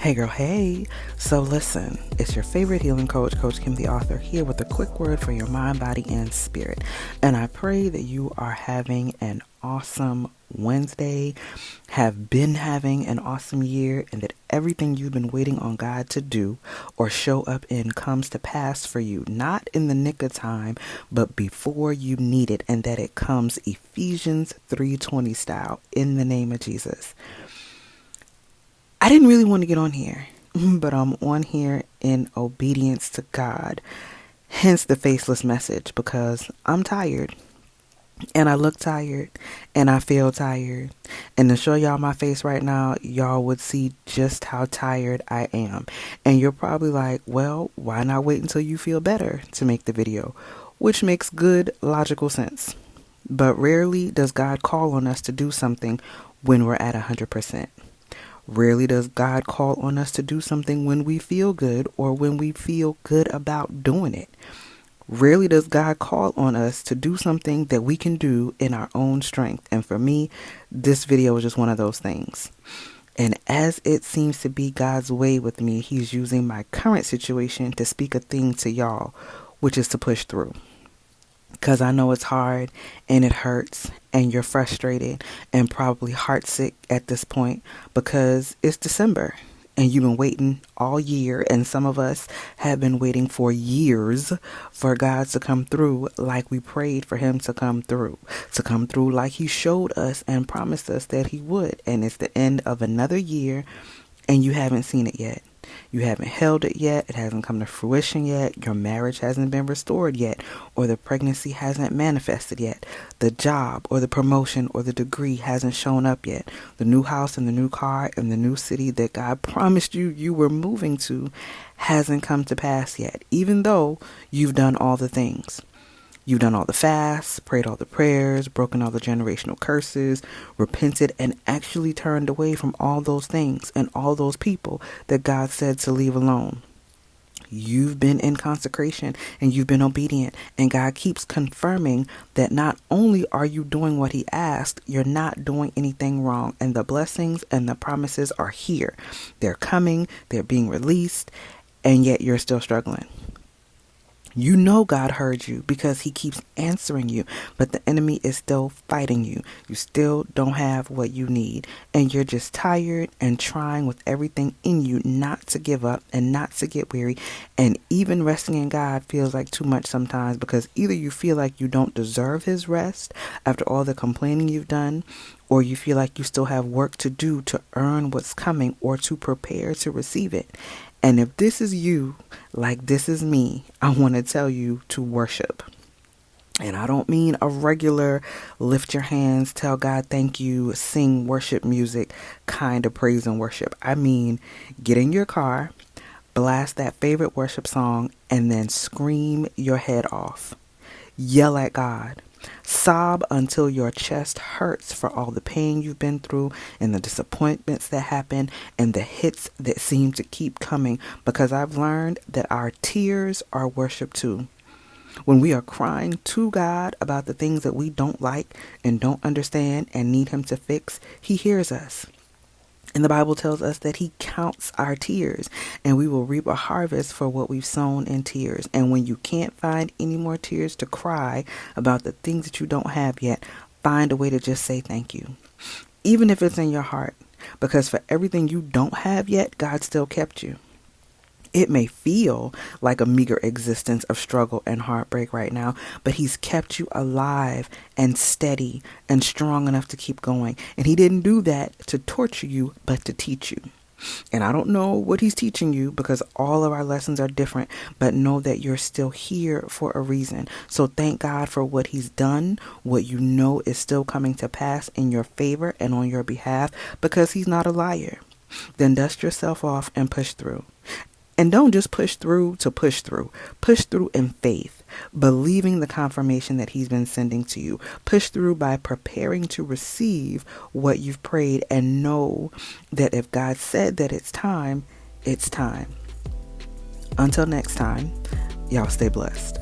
Hey girl, hey. So listen, it's your favorite healing coach, Coach Kim the author, here with a quick word for your mind, body, and spirit. And I pray that you are having an awesome Wednesday, have been having an awesome year, and that everything you've been waiting on God to do or show up in comes to pass for you, not in the nick of time, but before you need it, and that it comes Ephesians 3:20 style in the name of Jesus. I didn't really want to get on here, but I'm on here in obedience to God. Hence the faceless message, because I'm tired and I look tired and I feel tired. And to show y'all my face right now, y'all would see just how tired I am. And you're probably like, well, why not wait until you feel better to make the video? Which makes good logical sense. But rarely does God call on us to do something when we're at 100%. Rarely does God call on us to do something when we feel good or when we feel good about doing it. Rarely does God call on us to do something that we can do in our own strength. And for me, this video is just one of those things. And as it seems to be God's way with me, He's using my current situation to speak a thing to y'all, which is to push through. Because I know it's hard and it hurts and you're frustrated and probably heartsick at this point because it's December and you've been waiting all year, and some of us have been waiting for years for God to come through like we prayed for Him to come through like He showed us and promised us that He would. And it's the end of another year and you haven't seen it yet. You haven't held it yet. It hasn't come to fruition yet. Your marriage hasn't been restored yet, or the pregnancy hasn't manifested yet. The job or the promotion or the degree hasn't shown up yet. The new house and the new car and the new city that God promised you were moving to hasn't come to pass yet, even though you've done all the things. You've done all the fasts, prayed all the prayers, broken all the generational curses, repented, and actually turned away from all those things and all those people that God said to leave alone. You've been in consecration and you've been obedient, and God keeps confirming that not only are you doing what He asked, you're not doing anything wrong, and the blessings and the promises are here. They're coming, they're being released, and yet you're still struggling. You know God heard you because He keeps answering you, but the enemy is still fighting you. You still don't have what you need, and you're just tired and trying with everything in you not to give up and not to get weary. And even resting in God feels like too much sometimes, because either you feel like you don't deserve His rest after all the complaining you've done, or you feel like you still have work to do to earn what's coming or to prepare to receive it. And if this is you, like this is me, I want to tell you to worship. And I don't mean a regular lift your hands, tell God thank you, sing worship music kind of praise and worship. I mean, get in your car, blast that favorite worship song, and then scream your head off. Yell at God. Sob until your chest hurts for all the pain you've been through and the disappointments that happen and the hits that seem to keep coming, because I've learned that our tears are worship too. When we are crying to God about the things that we don't like and don't understand and need Him to fix, He hears us. And the Bible tells us that He counts our tears, and we will reap a harvest for what we've sown in tears. And when you can't find any more tears to cry about the things that you don't have yet, find a way to just say thank you, even if it's in your heart, because for everything you don't have yet, God still kept you. It may feel like a meager existence of struggle and heartbreak right now, but He's kept you alive and steady and strong enough to keep going. And He didn't do that to torture you, but to teach you. And I don't know what He's teaching you, because all of our lessons are different, but know that you're still here for a reason. So thank God for what He's done, what you know is still coming to pass in your favor and on your behalf, because He's not a liar. Then dust yourself off and push through. And don't just push through to push through. Push through in faith, believing the confirmation that He's been sending to you. Push through by preparing to receive what you've prayed, and know that if God said that it's time, it's time. Until next time, y'all stay blessed.